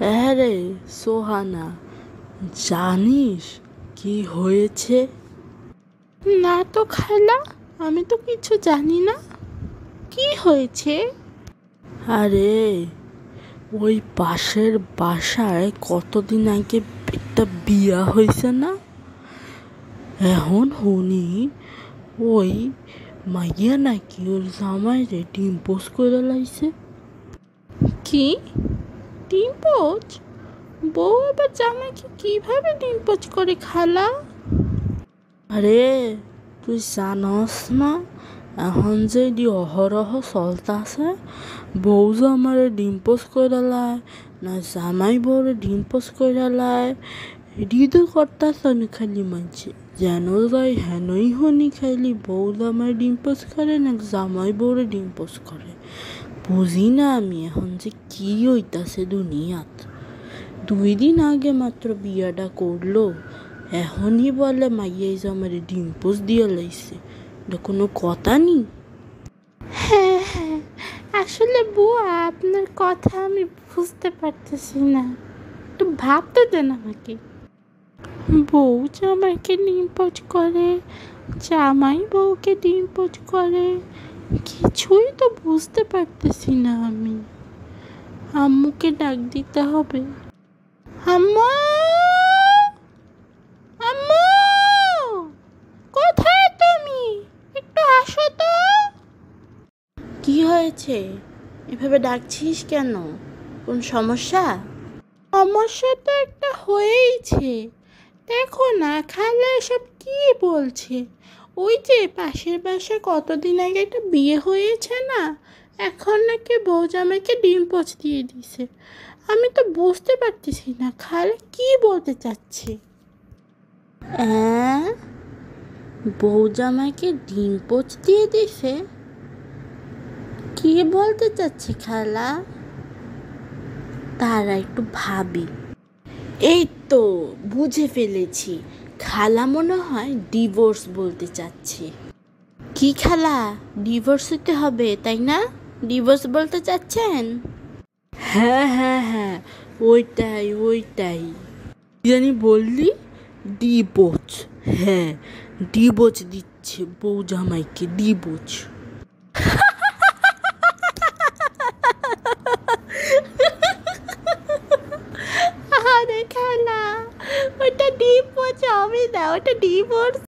হ্যাঁ রে সোহানা, জানিস কি হয়েছে? না তো খালা, আমি তো কিছু জানি না। কি হয়েছে? আরে ওই পাশের বাসায় কতদিন আগে একটা বিয়া হয়েছে না? এখন শুনি ওই মাইয়া নাকি ওর জামাইরে ডিম্পোজ করে লাইছে। কি ডিম্পোজ? বউ আবার জামাইকে কিভাবে ডিম্পোজ করে খালা? আরে তুই জানস না, এখন যে অহরহ চলতাছে, বউ জামাইরে ডিম্পোজ করে লায় না জামাই বউরে ডিম্পোজ করে লায়, এটি তো করতাছ না খালি মানছে যেন যাই হেনই হনি খাইলি বউ জামাই ডিম্পোজ করে না জামাই বউরে ডিম্পোজ করে। বুঝি না আমি এখন যে কি হইতাছে দুনিয়াত। 2 দিন আগে মাত্র বিয়াটা করলো, এখনই বলে মাইয়াই জামাইরে ডিম্পোজ দিয়ে লাইছে। এটা কোনো কথা নি? হ্যাঁ হ্যাঁ, আসলে বুয়া আপনার কথা আমি বুঝতে পারতেছি না, একটু ভাবতে দেন আমাকে। বউ জামাইকে ডিম্পোজ করে, জামাই বউকে ডিম্পোজ করে, কিছুই তো বুঝতে পারতেছি না আমি। আম্মুকে ডাক দিতে হবে। আম্মু, আম্মু, কোথায় তুমি? একটু আসো তো। কি হয়েছে? এভাবে ডাকছিস কেন? কোন সমস্যা? সমস্যা তো একটা হয়েইছে। দেখো না খালা এসব কি বলছে। ওই যে পাশের বাসায় কতদিন আগে একটা বিয়ে হয়েছে না, এখন নাকি বউ জামাইকে ডিম্পোজ দিয়ে দিছে। আমি তো বুঝতে পারতেছি না খালা কি বলতে চাচ্ছে। অ্যাঁ, বউ জামাইকে ডিম্পোজ দিয়ে দিছে? কি বলতে চাচ্ছে খালা? তারা একটু ভাবি। এই তো বুঝে ফেলেছি, খালা মনে হয় ডিভোর্স বলতে চাচ্ছে। কি খালা, ডিভোর্স হতে হবে তাই না? ডিভোর্স বলতে চাচ্ছেন? হ্যাঁ হ্যাঁ হ্যাঁ, ওইটাই ওইটাই। কি জানি বললি? ডিভোর্স। হ্যাঁ, ডিভোর্স দিচ্ছে বউ জামাইকে, ডিভোর্স। আরে খালা, ওটা ডিভোর্স হবে না, ওটা ডিভোর্স